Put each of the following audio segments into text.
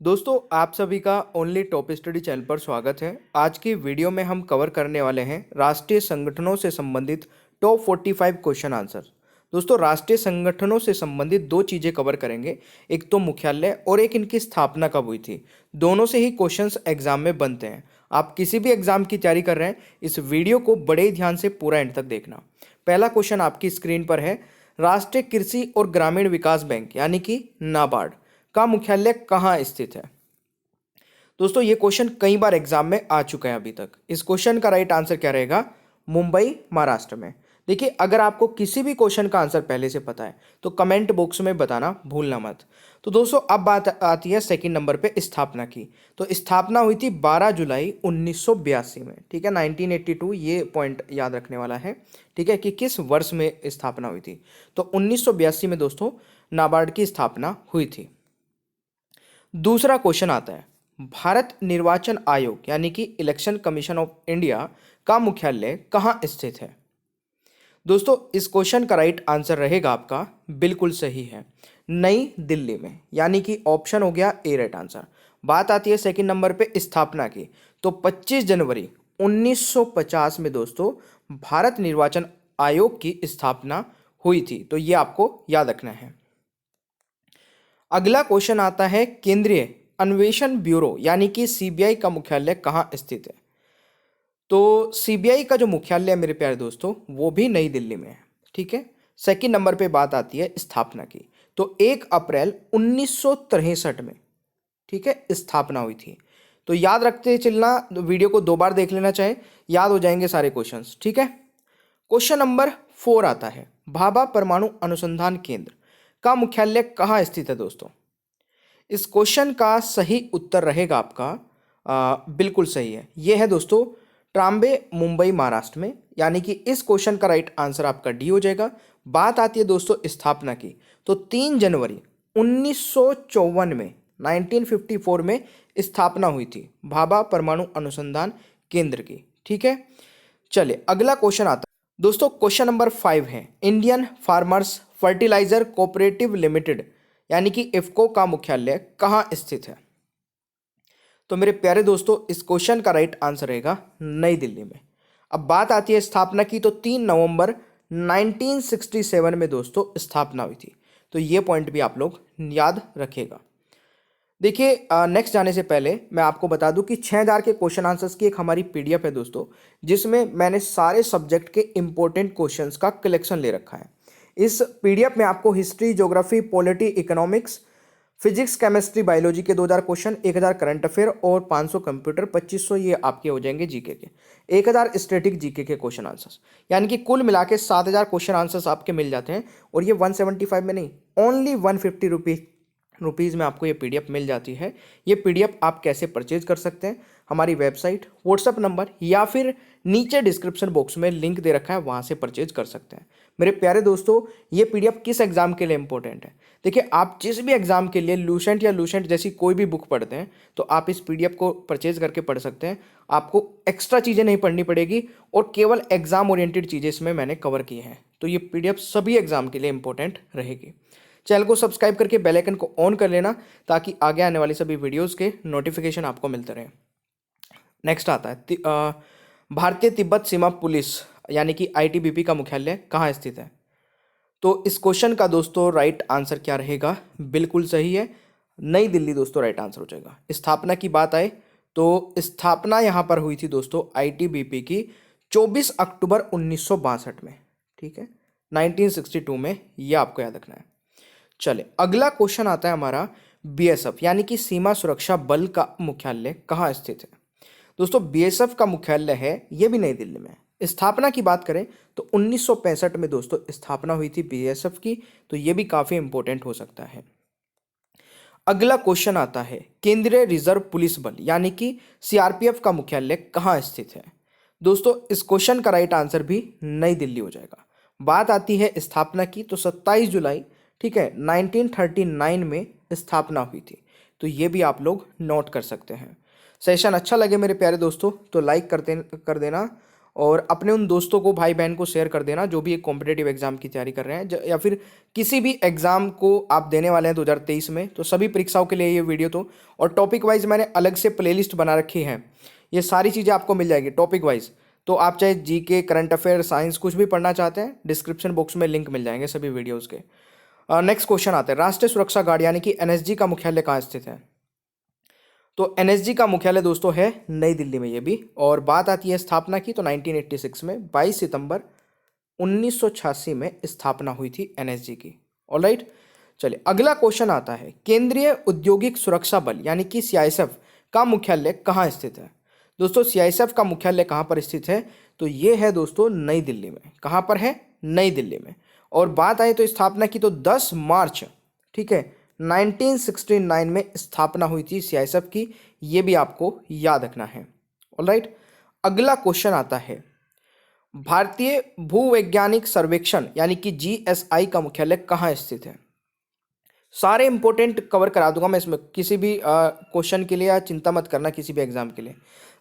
दोस्तों आप सभी का ओनली टॉप स्टडी चैनल पर स्वागत है। आज की वीडियो में हम कवर करने वाले हैं राष्ट्रीय संगठनों से संबंधित टॉप 45 क्वेश्चन आंसर। दोस्तों राष्ट्रीय संगठनों से संबंधित दो चीज़ें कवर करेंगे, एक तो मुख्यालय और एक इनकी स्थापना कब हुई थी। दोनों से ही क्वेश्चंस एग्जाम में बनते हैं। आप किसी भी एग्जाम की तैयारी कर रहे हैं, इस वीडियो को बड़े ही ध्यान से पूरा एंड तक देखना। पहला क्वेश्चन आपकी स्क्रीन पर है, राष्ट्रीय कृषि और ग्रामीण विकास बैंक यानी कि नाबार्ड का मुख्यालय कहाँ स्थित है। दोस्तों ये क्वेश्चन कई बार एग्जाम में आ चुका है अभी तक। इस क्वेश्चन का राइट आंसर क्या रहेगा? मुंबई, महाराष्ट्र में। देखिए, अगर आपको किसी भी क्वेश्चन का आंसर पहले से पता है तो कमेंट बॉक्स में बताना भूलना मत। तो दोस्तों अब बात आती है सेकंड नंबर पे स्थापना की। तो स्थापना हुई थी 12 जुलाई 1982 में। ठीक है, 1982 ये पॉइंट याद रखने वाला है। ठीक है, कि किस वर्ष में स्थापना हुई थी। तो 1982 में दोस्तों नाबार्ड की स्थापना हुई थी। दूसरा क्वेश्चन आता है, भारत निर्वाचन आयोग यानी कि इलेक्शन कमीशन ऑफ इंडिया का मुख्यालय कहाँ स्थित है। दोस्तों इस क्वेश्चन का राइट आंसर रहेगा आपका, बिल्कुल सही है, नई दिल्ली में, यानी कि ऑप्शन हो गया ए राइट आंसर। बात आती है सेकंड नंबर पे स्थापना की। तो 25 जनवरी 1950 में दोस्तों भारत निर्वाचन आयोग की स्थापना हुई थी। तो ये आपको याद रखना है। अगला क्वेश्चन आता है, केंद्रीय अन्वेषण ब्यूरो यानी कि सीबीआई का मुख्यालय कहाँ स्थित है। तो सीबीआई का जो मुख्यालय है मेरे प्यारे दोस्तों वो भी नई दिल्ली में है। ठीक है, सेकंड नंबर पे बात आती है स्थापना की। तो 1 अप्रैल 1963 में, ठीक है, स्थापना हुई थी। तो याद रखते चलना, वीडियो को 2 बार देख लेना, चाहे याद हो जाएंगे सारे क्वेश्चंस। ठीक है, क्वेश्चन नंबर 4 आता है, भाभा परमाणु अनुसंधान केंद्र का मुख्यालय कहाँ स्थित है। दोस्तों इस क्वेश्चन का सही उत्तर रहेगा आपका, बिल्कुल सही है, यह है दोस्तों ट्राम्बे, मुंबई, महाराष्ट्र में। यानी कि इस क्वेश्चन का राइट आंसर आपका डी हो जाएगा। बात आती है दोस्तों स्थापना की। तो 3 जनवरी 1954 में, 1954 में स्थापना हुई थी भाभा परमाणु अनुसंधान केंद्र की। ठीक है, चलिए अगला क्वेश्चन आता है दोस्तों। क्वेश्चन नंबर 5 है, Indian Farmers Fertiliser Cooperative Limited यानी कि इफ्को का मुख्यालय कहाँ स्थित है। तो मेरे प्यारे दोस्तों इस क्वेश्चन का राइट आंसर रहेगा नई दिल्ली में। अब बात आती है स्थापना की। तो 3 नवंबर 1967 में दोस्तों स्थापना हुई थी। तो ये पॉइंट भी आप लोग याद रखिएगा। देखिए नेक्स्ट जाने से पहले मैं आपको बता दूं कि 6000 के क्वेश्चन आंसर्स की एक हमारी पीडीएफ है दोस्तों, जिसमें मैंने सारे सब्जेक्ट के इंपॉर्टेंट क्वेश्चंस का कलेक्शन ले रखा है। इस पीडीएफ में आपको history, geography, polity, economics, physics, chemistry, biology के 2000 क्वेश्चन, 1000 करंट अफेयर और 500 कंप्यूटर, 2500 ये आपके हो जाएंगे जीके के, 1000 स्टैटिक जीके के क्वेश्चन आंसर्स, यानी कि कुल मिला के 7000 क्वेश्चन आंसर्स आपके मिल जाते हैं। और ये 175 में नहीं, ओनली 150 रुपीज़ में आपको ये पीडीएफ मिल जाती है। ये पीडीएफ आप कैसे परचेज कर सकते हैं, हमारी वेबसाइट, व्हाट्सएप नंबर या फिर नीचे डिस्क्रिप्शन बॉक्स में लिंक दे रखा है, वहाँ से परचेज कर सकते हैं। मेरे प्यारे दोस्तों ये पीडीएफ किस एग्जाम के लिए इंपॉर्टेंट है? देखिए आप जिस भी एग्जाम के लिए लूसेंट या लूसेंट जैसी कोई भी बुक पढ़ते हैं तो आप इस पीडीएफ को परचेज करके पढ़ सकते हैं। आपको एक्स्ट्रा चीज़ें नहीं पढ़नी पड़ेगी और केवल एग्जाम ओरिएंटेड चीज़ें इसमें मैंने कवर की हैं। तो ये पीडीएफ सभी एग्जाम के लिए इंपॉर्टेंट रहेगी। चैनल को सब्सक्राइब करके बेल आइकन को ऑन कर लेना ताकि आगे आने वाली सभी वीडियोस के नोटिफिकेशन आपको मिलते रहे। नेक्स्ट आता है भारतीय तिब्बत सीमा पुलिस यानी कि आईटीबीपी का मुख्यालय कहाँ स्थित है। तो इस क्वेश्चन का दोस्तों राइट आंसर क्या रहेगा? बिल्कुल सही है, नई दिल्ली दोस्तों राइट आंसर हो जाएगा। स्थापना की बात आए तो स्थापना यहाँ पर हुई थी दोस्तों आईटीबीपी की 24 अक्टूबर 1962 में। ठीक है, 1962 में, यह आपको याद रखना है। चले अगला क्वेश्चन आता है हमारा, बीएसएफ यानी कि सीमा सुरक्षा बल का मुख्यालय कहाँ स्थित है। दोस्तों बीएसएफ का मुख्यालय है, यह भी नई दिल्ली में है। स्थापना की बात करें तो 1965 में दोस्तों स्थापना हुई थी बीएसएफ की। तो यह भी काफी इंपॉर्टेंट हो सकता है। अगला क्वेश्चन आता है, केंद्रीय रिजर्व पुलिस बल यानी कि सीआरपीएफ का मुख्यालय कहाँ स्थित है। दोस्तों इस क्वेश्चन का राइट आंसर भी नई दिल्ली हो जाएगा। बात आती है स्थापना की। तो 27 जुलाई, ठीक है, 1939 में स्थापना हुई थी। तो ये भी आप लोग नोट कर सकते हैं। सेशन अच्छा लगे मेरे प्यारे दोस्तों तो लाइक कर देना और अपने उन दोस्तों को, भाई बहन को शेयर कर देना जो भी एक कॉम्पिटेटिव एग्जाम की तैयारी कर रहे हैं या फिर किसी भी एग्जाम को आप देने वाले हैं 2023 में, तो सभी परीक्षाओं के लिए ये वीडियो तो। और टॉपिक वाइज मैंने अलग से प्लेलिस्ट बना रखी है, ये सारी चीज़ें आपको मिल जाएगी टॉपिक वाइज। तो आप चाहे जीके, करंट अफेयर, साइंस कुछ भी पढ़ना चाहते हैं, डिस्क्रिप्शन बॉक्स में लिंक मिल जाएंगे सभी वीडियोज़ के। नेक्स्ट क्वेश्चन आता है, राष्ट्रीय सुरक्षा गार्ड यानी कि एनएसजी का मुख्यालय कहाँ स्थित है? तो एनएसजी का मुख्यालय दोस्तों है नई दिल्ली में ये भी। और बात आती है स्थापना की, तो 1986 में 22 सितंबर 1986 में स्थापना हुई थी एनएसजी की। ऑलराइट, चलिए अगला क्वेश्चन आता है, केंद्रीय औद्योगिक सुरक्षा बल यानी कि सीआईएसएफ का मुख्यालय कहाँ स्थित है? दोस्तों सीआईएसएफ का मुख्यालय कहाँ पर स्थित है? तो ये है दोस्तों नई दिल्ली में। कहाँ पर है? नई दिल्ली में। और बात आए तो स्थापना की, तो 10 मार्च, ठीक है, 1969 में स्थापना हुई थी सीआईएसएफ की, ये भी आपको याद रखना है। ऑलराइट, अगला क्वेश्चन आता है, भारतीय भूवैज्ञानिक सर्वेक्षण यानी कि जीएसआई का मुख्यालय कहाँ स्थित है? सारे इंपॉर्टेंट कवर करा दूंगा मैं इसमें, किसी भी क्वेश्चन के लिए या चिंता मत करना किसी भी एग्जाम के लिए।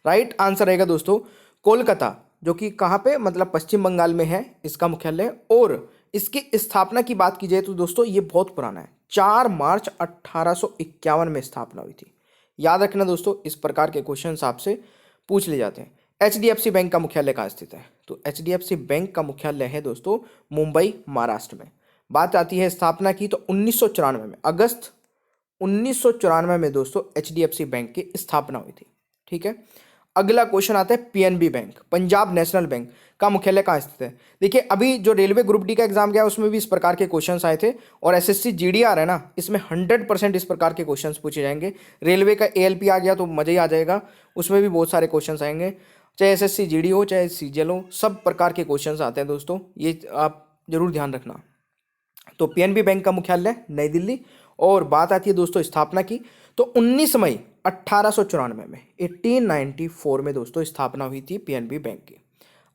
राइट आंसर रहेगा दोस्तों कोलकाता, जो कि कहाँ पे, मतलब पश्चिम बंगाल में है इसका मुख्यालय। और इसकी स्थापना की बात की जाए तो दोस्तों ये बहुत पुराना है, 4 मार्च 1851 में स्थापना हुई थी। याद रखना दोस्तों, इस प्रकार के क्वेश्चन आपसे पूछ ले जाते हैं। एचडीएफसी बैंक का मुख्यालय कहाँ स्थित है? तो एचडीएफसी बैंक का मुख्यालय है दोस्तों मुंबई, महाराष्ट्र में। बात आती है स्थापना की, तो 1994 में, अगस्त 1994 में दोस्तों एचडीएफसी बैंक की स्थापना हुई थी। ठीक है, अगला क्वेश्चन आता है PNB bank, Punjab national bank का मुख्यालय कहाँ स्थित है? देखिए अभी जो रेलवे ग्रुप डी का एग्जाम गया उसमें भी इस प्रकार के क्वेश्चंस आए थे, और एसएससी जीडीआर है ना, इसमें 100% इस प्रकार के क्वेश्चंस पूछे जाएंगे। रेलवे का एएलपी आ गया तो मजा ही आ जाएगा, उसमें भी बहुत सारे क्वेश्चंस आएंगे, चाहे एसएससी जीडी हो चाहे सीजीएल हो, सब प्रकार के क्वेश्चंस आते हैं दोस्तों, ये आप जरूर ध्यान रखना। तो पीएनबी बैंक का मुख्यालय नई दिल्ली। और बात आती है दोस्तों स्थापना की, तो 19 मई 1894 में, 1894 में दोस्तों स्थापना हुई थी पीएनबी बैंक की।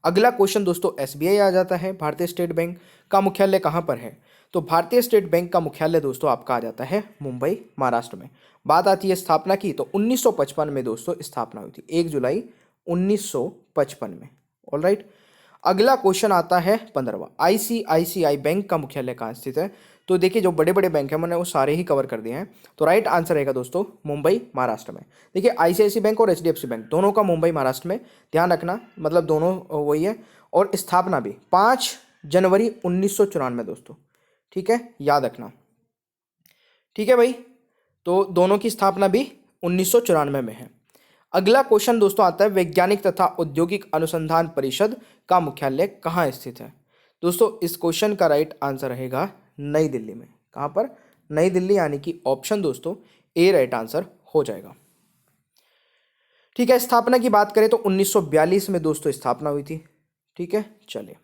अगला क्वेश्चन दोस्तों एसबीआई आ जाता है, भारतीय स्टेट बैंक का मुख्यालय कहाँ पर है? तो भारतीय स्टेट बैंक का मुख्यालय दोस्तों आपका आ जाता है मुंबई, महाराष्ट्र में। बात आती है स्थापना की, तो 1955 में दोस्तों स्थापना हुई थी, 1 जुलाई 1955 में। ऑलराइट, अगला क्वेश्चन आता है 15वां, आईसीआईसीआई बैंक का मुख्यालय कहाँ स्थित है? तो देखिए जो बड़े बड़े बैंक हैं मैंने वो सारे ही कवर कर दिए हैं, तो राइट आंसर रहेगा दोस्तों मुंबई, महाराष्ट्र में। देखिए आईसीआईसीआई बैंक और एचडीएफसी बैंक दोनों का मुंबई, महाराष्ट्र में, ध्यान रखना, मतलब दोनों वही है। और स्थापना भी 5 जनवरी 1994 दोस्तों, ठीक है, याद रखना। ठीक है भाई, तो दोनों की स्थापना भी 1994 में है। अगला क्वेश्चन दोस्तों आता है, वैज्ञानिक तथा औद्योगिक अनुसंधान परिषद का मुख्यालय कहाँ स्थित है? दोस्तों इस क्वेश्चन का राइट आंसर रहेगा नई दिल्ली में। कहाँ पर? नई दिल्ली, यानी कि ऑप्शन दोस्तों ए राइट आंसर हो जाएगा। ठीक है, स्थापना की बात करें तो 1942 में दोस्तों स्थापना हुई थी। ठीक है, चलिए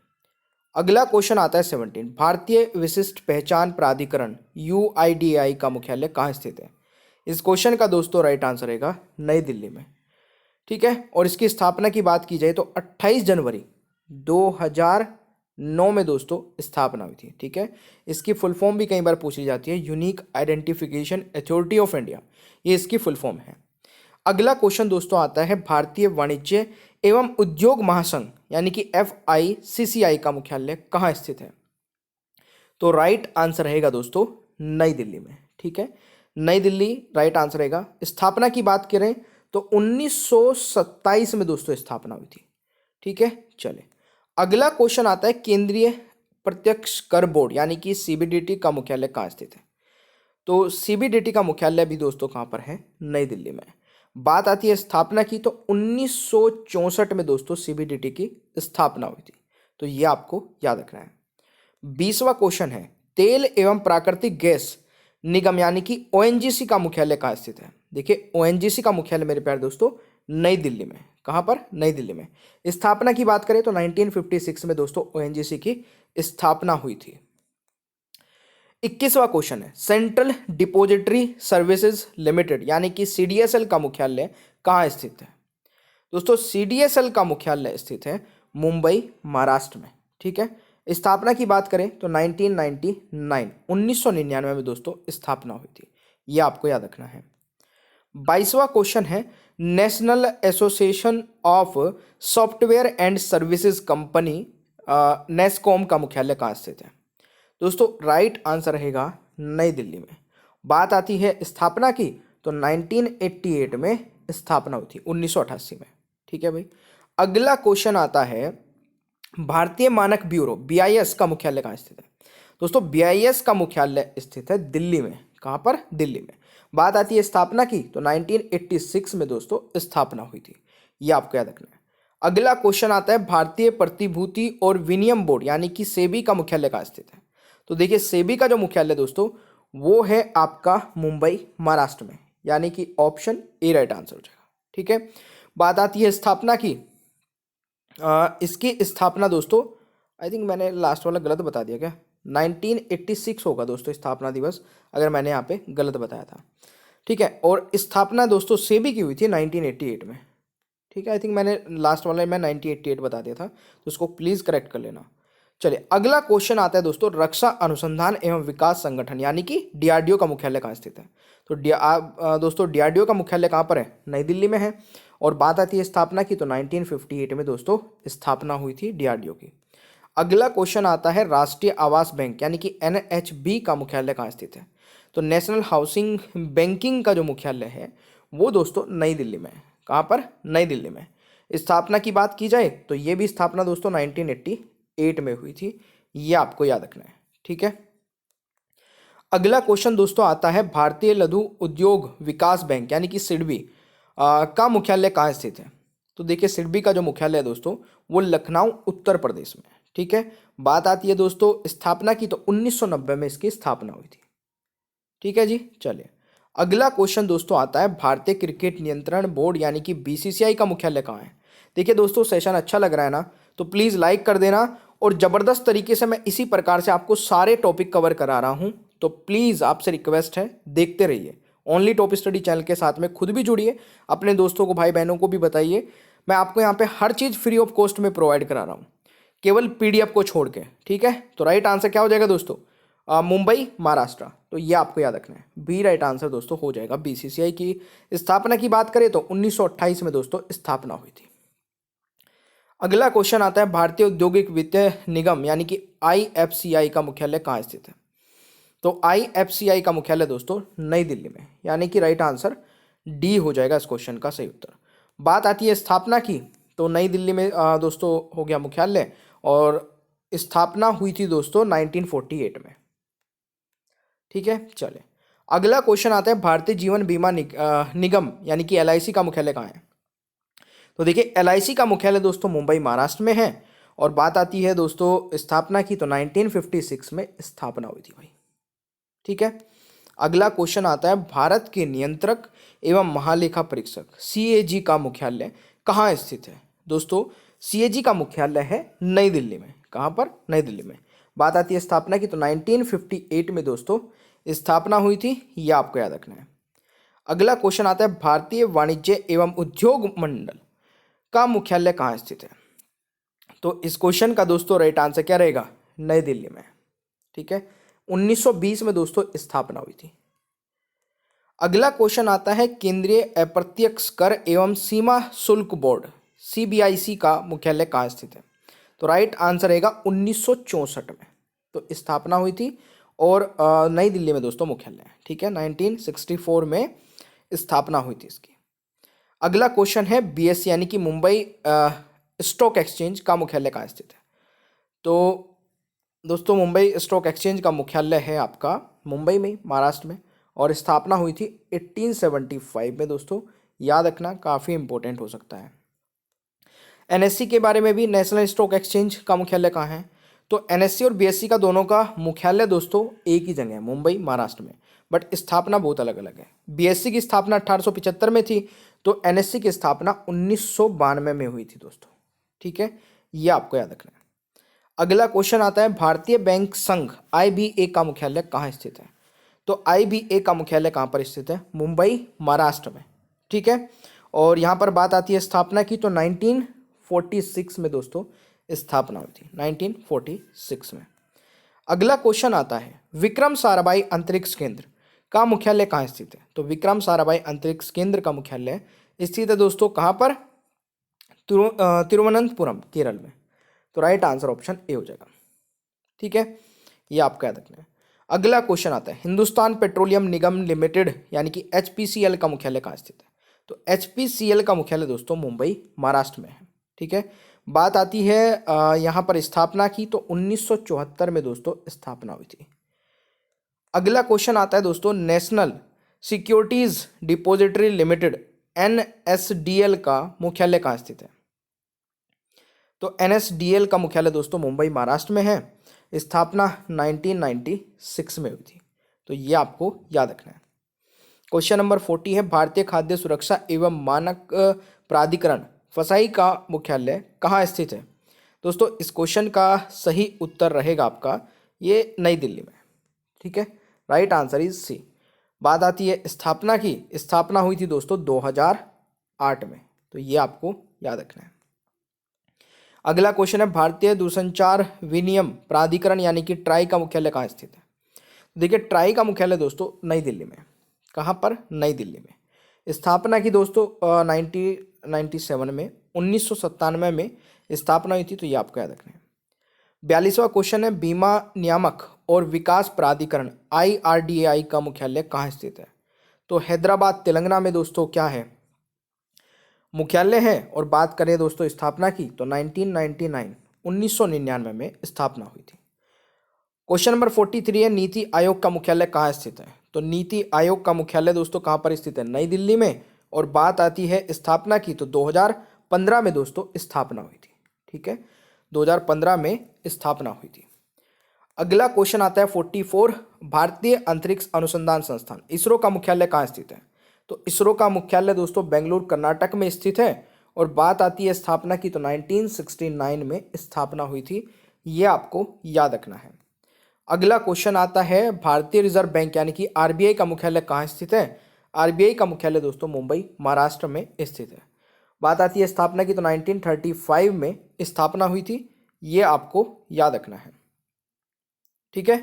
अगला क्वेश्चन आता है 17, भारतीय विशिष्ट पहचान प्राधिकरण यूआईडीएआई का मुख्यालय कहाँ स्थित है? इस क्वेश्चन का दोस्तों राइट आंसर रहेगा नई दिल्ली में। ठीक है, और इसकी स्थापना की बात की जाए तो 28 जनवरी 2009 में दोस्तों स्थापना हुई थी। ठीक है, इसकी फुल फॉर्म भी कई बार पूछी जाती है, unique identification authority of India, ये इसकी फुल फॉर्म है। अगला क्वेश्चन दोस्तों आता है, भारतीय वाणिज्य एवं उद्योग महासंघ यानी कि FICCI का मुख्यालय कहाँ स्थित है? तो राइट आंसर रहेगा दोस्तों नई दिल्ली में। ठीक है, नई दिल्ली राइट आंसर रहेगा। स्थापना की बात करें तो 1927 में दोस्तों स्थापना हुई थी। ठीक है, चले अगला क्वेश्चन आता है, केंद्रीय प्रत्यक्ष कर बोर्ड यानी कि CBDT का मुख्यालय कहाँ स्थित है? तो CBDT का मुख्यालय भी दोस्तों कहाँ पर है? नई दिल्ली में। बात आती है स्थापना की, तो 1964 में दोस्तों CBDT की स्थापना हुई थी, तो ये आपको याद रखना है। 20वां क्वेश्चन है, तेल एवं प्राकृतिक गैस निगम यानी कि ONGC का मुख्यालय कहाँ स्थित है? देखिए ONGC का मुख्यालय मेरे प्यारे दोस्तों नई दिल्ली में। कहाँ पर? नई दिल्ली में। स्थापना की बात करें तो 1956 में दोस्तों ONGC की स्थापना हुई थी। 21वां क्वेश्चन है, सेंट्रल डिपॉजिटरी सर्विसेज लिमिटेड यानी कि CDSL का मुख्यालय कहाँ स्थित है? दोस्तों CDSL का मुख्यालय स्थित है मुंबई, महाराष्ट्र में। ठीक है, स्थापना की बात करें तो 1999 में दोस्तों स्थापना हुई थी, यह आपको याद रखना है। 22वां क्वेश्चन है, national association of software and services company NASSCOM का मुख्यालय कहाँ स्थित है? दोस्तों राइट आंसर रहेगा नई दिल्ली में। बात आती है स्थापना की, तो 1988 में स्थापना हुई थी, 1988 में। ठीक है भाई। अगला क्वेश्चन आता है, भारतीय मानक ब्यूरो बीआईएस का मुख्यालय कहाँ स्थित है? दोस्तों बीआईएस का मुख्यालय स्थित है दिल्ली में। कहाँ पर? दिल्ली में। बात आती है स्थापना की, तो 1986 में दोस्तों स्थापना हुई थी, ये आपको याद रखना है। अगला क्वेश्चन आता है, भारतीय प्रतिभूति और विनिमय बोर्ड यानी कि सेबी का मुख्यालय कहाँ स्थित है? तो देखिए सेबी का जो मुख्यालय दोस्तों वो है आपका मुंबई महाराष्ट्र में, यानी कि ऑप्शन ए राइट आंसर हो जाएगा। ठीक है। बात आती है स्थापना की, इसकी स्थापना दोस्तों आई थिंक मैंने लास्ट वाला गलत बता दिया क्या? 1986 होगा दोस्तों स्थापना दिवस, अगर मैंने यहाँ पे गलत बताया था। ठीक है। और स्थापना दोस्तों सेबी की हुई थी 1988 में। ठीक है। आई थिंक मैंने लास्ट वाले में 1988 बता दिया था, तो उसको प्लीज़ करेक्ट कर लेना। चलिए अगला क्वेश्चन आता है दोस्तों, रक्षा अनुसंधान एवं विकास संगठन यानी कि डीआरडीओ का मुख्यालय कहाँ स्थित है? तो दोस्तों डीआरडीओ का मुख्यालय कहाँ पर है? नई दिल्ली में है। और बात आती है स्थापना की, तो 1958 में दोस्तों स्थापना हुई थी डीआरडीओ की। अगला क्वेश्चन आता है, राष्ट्रीय आवास बैंक यानी कि एनएचबी का मुख्यालय कहाँ स्थित है? तो नेशनल हाउसिंग बैंकिंग का जो मुख्यालय है वो दोस्तों नई दिल्ली में है। कहाँ पर? नई दिल्ली में। स्थापना की बात की जाए तो ये भी स्थापना दोस्तों 1988 में हुई थी, ये आपको याद रखना है। ठीक है। अगला क्वेश्चन दोस्तों आता है, भारतीय लघु उद्योग विकास बैंक यानी कि सिडबी का मुख्यालय कहाँ स्थित है? तो देखिए सिडबी का जो मुख्यालय है दोस्तों वो लखनऊ उत्तर प्रदेश में। ठीक है। बात आती है दोस्तों स्थापना की, तो 1990 में इसकी स्थापना हुई थी। ठीक है जी। चलिए अगला क्वेश्चन दोस्तों आता है, भारतीय क्रिकेट नियंत्रण बोर्ड यानी कि बीसीसीआई का मुख्यालय कहाँ है? देखिए दोस्तों सेशन अच्छा लग रहा है ना, तो प्लीज़ लाइक कर देना। और ज़बरदस्त तरीके से मैं इसी प्रकार से आपको सारे टॉपिक कवर करा रहा हूँ, तो प्लीज़ आपसे रिक्वेस्ट है देखते रहिए। ओनली टॉप स्टडी चैनल के साथ में खुद भी जुड़िए, अपने दोस्तों को भाई बहनों को भी बताइए। मैं आपको यहाँ पे हर चीज़ फ्री ऑफ कॉस्ट में प्रोवाइड करा रहा हूँ, केवल पीडीएफ को छोड़ के। ठीक है। तो राइट आंसर क्या हो जाएगा दोस्तों? मुंबई महाराष्ट्र। तो ये आपको याद रखना है, बी राइट आंसर दोस्तों हो जाएगा। बीसीसीआई की स्थापना की बात करें तो 1928 में दोस्तों स्थापना हुई थी। अगला क्वेश्चन आता है, भारतीय औद्योगिक वित्तीय निगम यानी कि आईएफसीआई का मुख्यालय कहाँ स्थित है? तो आईएफसीआई का मुख्यालय दोस्तों नई दिल्ली में, यानी कि राइट आंसर डी हो जाएगा इस क्वेश्चन का सही उत्तर। बात आती है स्थापना की, तो नई दिल्ली में दोस्तों हो गया मुख्यालय, और स्थापना हुई थी दोस्तों 1948 में। ठीक है। चले अगला क्वेश्चन आता है, भारतीय जीवन बीमा निगम यानी कि एलआईसी का मुख्यालय कहाँ है? तो देखिए एलआईसी का मुख्यालय दोस्तों मुंबई महाराष्ट्र में है। और बात आती है दोस्तों स्थापना की, तो 1956 में स्थापना हुई थी भाई। ठीक है। अगला क्वेश्चन आता है, भारत के नियंत्रक एवं महालेखा परीक्षक सीएजी का मुख्यालय कहाँ स्थित है? दोस्तों सीएजी का मुख्यालय है नई दिल्ली में। कहाँ पर? नई दिल्ली में। बात आती है स्थापना की, तो 1958 में दोस्तों स्थापना हुई थी, यह आपको याद रखना है। अगला क्वेश्चन आता है, भारतीय वाणिज्य एवं उद्योग मंडल का मुख्यालय कहाँ स्थित है? तो इस क्वेश्चन का दोस्तों राइट आंसर क्या रहेगा? नई दिल्ली में। ठीक है। 1920 में दोस्तों स्थापना हुई थी। अगला क्वेश्चन आता है, केंद्रीय अप्रत्यक्ष कर एवं सीमा शुल्क बोर्ड सीबीआईसी का मुख्यालय कहाँ स्थित है? तो राइट आंसर रहेगा 1964 में तो स्थापना हुई थी, और नई दिल्ली में दोस्तों मुख्यालय है। ठीक है। 1964 में स्थापना हुई थी इसकी। अगला क्वेश्चन है, बीएससी यानी कि मुंबई स्टॉक एक्सचेंज का मुख्यालय कहाँ स्थित है? तो दोस्तों मुंबई स्टॉक एक्सचेंज का मुख्यालय है आपका मुंबई में, महाराष्ट्र में, और स्थापना हुई थी 1875 में दोस्तों। याद रखना, काफ़ी इंपॉर्टेंट हो सकता है। एनएससी के बारे में भी, नेशनल स्टॉक एक्सचेंज का मुख्यालय कहाँ है? तो एनएससी और बीएससी का दोनों का मुख्यालय दोस्तों एक ही जगह है, मुंबई महाराष्ट्र में, बट स्थापना बहुत अलग अलग है। बीएससी की स्थापना 1875 में थी, तो एनएससी की स्थापना 1992 में हुई थी दोस्तों। ठीक है। ये आपको याद रखना है। अगला क्वेश्चन आता है, भारतीय बैंक संघ आईबीए का मुख्यालय कहाँ स्थित है? तो आईबीए का मुख्यालय कहाँ पर स्थित है? मुंबई महाराष्ट्र में। ठीक है। और यहाँ पर बात आती है स्थापना की, तो 1946 में दोस्तों स्थापना हुई थी, 1946 में। अगला क्वेश्चन आता है, विक्रम साराभाई अंतरिक्ष केंद्र का मुख्यालय कहाँ स्थित है? तो विक्रम साराभाई अंतरिक्ष केंद्र का मुख्यालय स्थित है दोस्तों कहाँ पर? तिरुवनंतपुरम, केरल में। तो राइट आंसर ऑप्शन ए हो जाएगा। ठीक है, ये आपका याद रखना है। अगला क्वेश्चन आता है, हिंदुस्तान पेट्रोलियम निगम लिमिटेड यानी कि एचपीसीएल का मुख्यालय कहाँ स्थित है? तो एचपीसीएल का मुख्यालय दोस्तों मुंबई, महाराष्ट्र में है। ठीक है, बात आती है यहाँ पर स्थापना की, तो 1974 में दोस्तों स्थापना हुई थी। अगला क्वेश्चन आता है दोस्तों, national securities depository limited NSDL का मुख्यालय कहाँ स्थित है? तो एनएसडीएल का मुख्यालय दोस्तों मुंबई, महाराष्ट्र में है। स्थापना 1996 में हुई थी। तो ये आपको याद रखना है। क्वेश्चन नंबर 40 है, भारतीय खाद्य सुरक्षा एवं मानक प्राधिकरण फसाई का मुख्यालय कहाँ स्थित है? दोस्तों इस क्वेश्चन का सही उत्तर रहेगा आपका ये नई दिल्ली में। ठीक है, राइट आंसर इज सी। बात आती है स्थापना की, स्थापना हुई थी दोस्तों 2008 में। तो ये आपको याद रखना है। अगला क्वेश्चन है, भारतीय दूरसंचार विनियम प्राधिकरण यानी कि ट्राई का मुख्यालय कहाँ स्थित है? देखिए ट्राई का मुख्यालय दोस्तों नई दिल्ली में। कहाँ पर? नई दिल्ली में। स्थापना की दोस्तों 1997 में, 1997 में स्थापना हुई थी। तो ये आपको याद रखना है। 42वां क्वेश्चन है, बीमा नियामक और विकास प्राधिकरण IRDAI का मुख्यालय कहाँ स्थित है? तो हैदराबाद, तेलंगाना में दोस्तों क्या है? मुख्यालय है। और बात करें दोस्तों स्थापना की, तो 1999 में स्थापना हुई थी। क्वेश्चन नंबर 43 है, नीति आयोग का मुख्यालय कहाँ स्थित है? तो नीति आयोग का मुख्यालय दोस्तों कहाँ पर स्थित है? नई दिल्ली में। और बात आती है स्थापना की, तो 2015 में दोस्तों स्थापना हुई थी। ठीक है, 2015 में स्थापना हुई थी। अगला क्वेश्चन आता है 44, भारतीय अंतरिक्ष अनुसंधान संस्थान इसरो का मुख्यालय कहाँ स्थित है? तो इसरो का मुख्यालय दोस्तों बेंगलुरु, कर्नाटक में स्थित है। और बात आती है स्थापना की, तो 1969 में स्थापना हुई थी। ये आपको याद रखना है। अगला क्वेश्चन आता है, भारतीय रिजर्व बैंक यानी कि आरबीआई का मुख्यालय कहाँ स्थित है? आरबीआई का मुख्यालय दोस्तों मुंबई, महाराष्ट्र में स्थित है। बात आती है स्थापना की, तो 1935 में स्थापना हुई थी। ये आपको याद रखना है। ठीक है,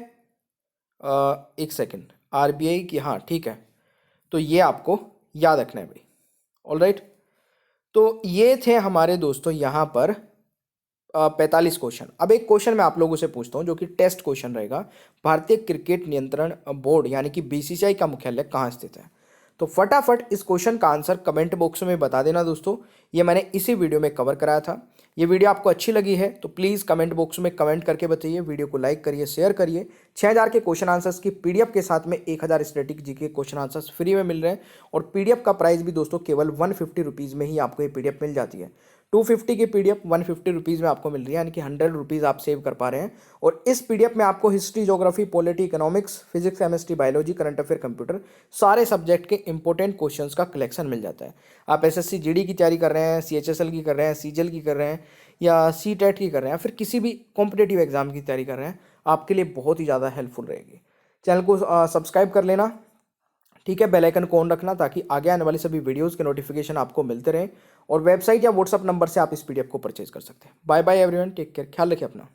एक सेकंड, आरबीआई की, हाँ ठीक है, तो ये आपको याद रखना है भाई। ऑलराइट, तो ये थे हमारे दोस्तों यहाँ पर 45 क्वेश्चन। अब एक क्वेश्चन मैं आप लोगों से पूछता हूँ जो कि टेस्ट क्वेश्चन रहेगा, भारतीय क्रिकेट नियंत्रण बोर्ड यानी कि बीसीसीआई का मुख्यालय कहाँ स्थित है? तो फटाफट इस क्वेश्चन का आंसर कमेंट बॉक्स में बता देना दोस्तों। ये मैंने इसी वीडियो में कवर कराया था। ये वीडियो आपको अच्छी लगी है तो प्लीज़ कमेंट बॉक्स में कमेंट करके बताइए। वीडियो को लाइक करिए, शेयर करिए। 6000 के क्वेश्चन आंसर्स की पीडीएफ के साथ में 1000 static GK question answers free में मिल रहे हैं। और पीडीएफ का प्राइस भी दोस्तों केवल 150 रुपीज़ में ही आपको ये पीडीएफ मिल जाती है। 250 की पीडीएफ 150 रुपीज़ में आपको मिल रही है, यानी कि 100 रुपीज़ आप सेव कर पा रहे हैं। और इस पीडीएफ में आपको history, geography, polity, economics, physics, chemistry, biology, current affair, computer, सारे सब्जेक्ट के इंपॉर्टेंट क्वेश्चंस का कलेक्शन मिल जाता है। आप एसएससी जीडी की तैयारी कर रहे हैं, सीएचएसएल की कर रहे हैं, सीजीएल की कर रहे हैं, या सीटेट की कर रहे हैं, फिर किसी भी कॉम्पिटेटिव एग्जाम की तैयारी कर रहे हैं, आपके लिए बहुत ही ज़्यादा हेल्पफुल रहेगी। चैनल को सब्सक्राइब कर लेना। ठीक है, बेल आइकन को ऑन रखना ताकि आगे आने वाली सभी वीडियोस के नोटिफिकेशन आपको मिलते रहें। और वेबसाइट या व्हाट्सअप नंबर से आप इस पीडीएफ को परचेज कर सकते हैं। Bye bye everyone, take care, ख्याल रखिए अपना।